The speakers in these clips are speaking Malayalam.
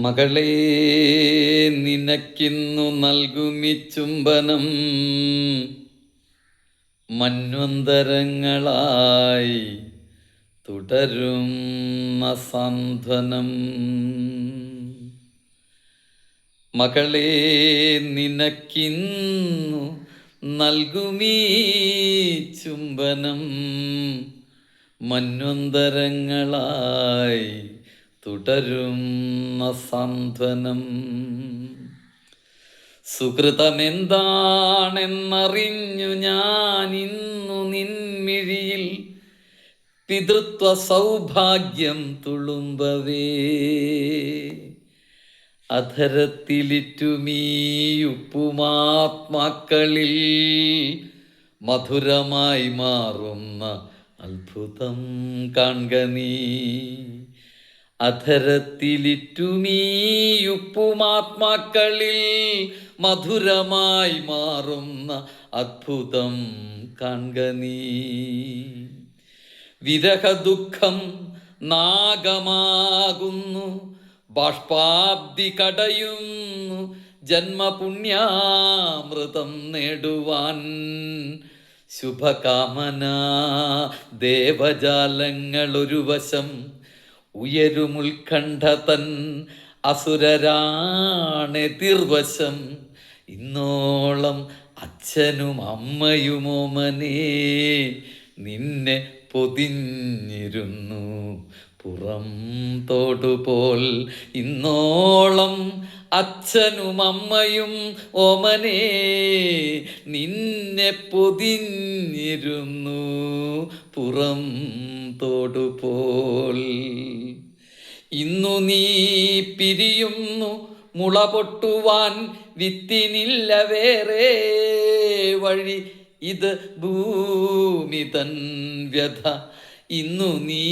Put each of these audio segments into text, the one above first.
മകളേ, നിനക്കിന്നു നൽകുമി ചുംബനം മന്വന്തരങ്ങളായി തുടരും സാന്ത്വനം. മകളേ, നിനക്കിന്നു നൽകുമീ ചുംബനം മന്വന്തരങ്ങളായി തുടരുന്ന സാന്ത്വനം. സുകൃതമെന്താണെന്നറിഞ്ഞു ഞാൻ ഇന്നു നിൻമിഴിയിൽ പിതൃത്വ സൗഭാഗ്യം തുളുമ്പവേ. അധരത്തിലിറ്റുമീ ഉപ്പുമാത്മാക്കളിൽ മധുരമായി മാറുന്ന അത്ഭുതം കാൺക നീ. അധരത്തിലിറ്റുമീ ഉപ്പുമാത്മാക്കളിൽ മധുരമായി മാറുന്ന അത്ഭുതം കാൺക നീ. വിരഹദുഃഖം നാഗമാകുന്നു, ബാഷ്പാബ്ദി കടയുന്നു ജന്മപുണ്യാമൃതം നേടുവാൻ. ശുഭകാമന ദേവജാലങ്ങളൊരു വശം, ഉയരുമുൽക്കണ്ഠതൻ അസുരരാണെതിർവശം. ഇന്നോളം അച്ഛനും അമ്മയുമോമനേ നിന്നെ പൊതിഞ്ഞിരുന്നു പുറം തോടുപോൽ. ഇന്നോളം അച്ഛനും അമ്മയും ഓമനേ നിന്നെ പൊതിഞ്ഞിരുന്നു പുറം തോടുപോൽ. ഇന്നു നീ പിരിയുന്നു മുള പൊട്ടുവാൻ, വിത്തിനില്ല വേറെ വഴി, ഇത് ഭൂമി തൻ വ്യഥ. ഇന്നു നീ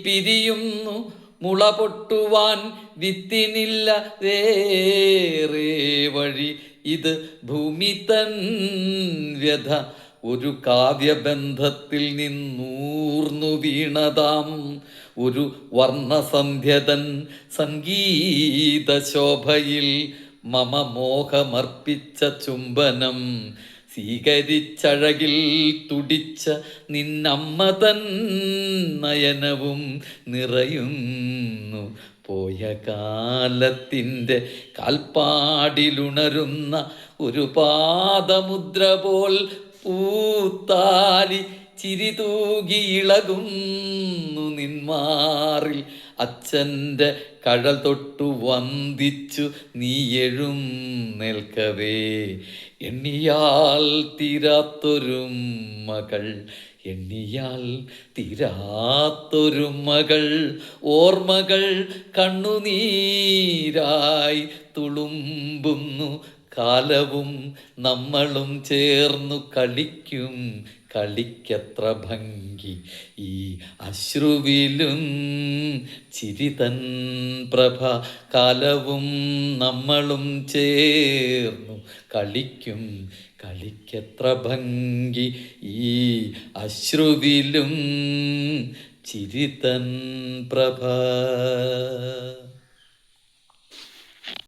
പിരിയുന്നു മുള പൊട്ടുവാൻ, വിത്തിനില്ല വേറെ വഴി, ഇത് ഭൂമി തൻ വ്യഥ. ഒരു കാവ്യബന്ധത്തിൽ നിന്നൂർന്നു വീണതാം ഒരു വർണ്ണസന്ധ്യതൻ സംഗീത ശോഭയിൽ മമ മോഹമർപ്പിച്ച ചുംബനം സ്വീകരിച്ചഴകിൽ തുടിച്ച നിന്നമ്മതൻ നയനവും നിറയുന്നു. പോയ കാലത്തിൻ്റെ കാൽപ്പാടിലുണരുന്ന ഒരു പാദമുദ്ര പോൽ പൂത്താലി ചിരിതൂകി ഇളകുന്നു നിന്മാറിൽ. അച്ഛൻ്റെ കഴൽ തൊട്ടു വന്ദിച്ചു നീ എഴുന്നേൽക്കവേ. എണ്ണിയാൽ തീരാത്തൊരു മകൾ, എണ്ണിയാൽ തീരാത്തൊരു മകൾ, ഓർമ്മകൾ കണ്ണുനീരായി തുളുമ്പുന്നു. കാലവും നമ്മളും ചേർന്നു കളിക്കും കളിക്കത്ര ഭംഗി ഈ അശ്രുവിലും ചിരിതൻ പ്രഭ. കാലവും നമ്മളും ചേർന്നു കളിക്കും കളിക്കത്ര ഭംഗി ഈ അശ്രുവിലും ചിരിതൻ പ്രഭ.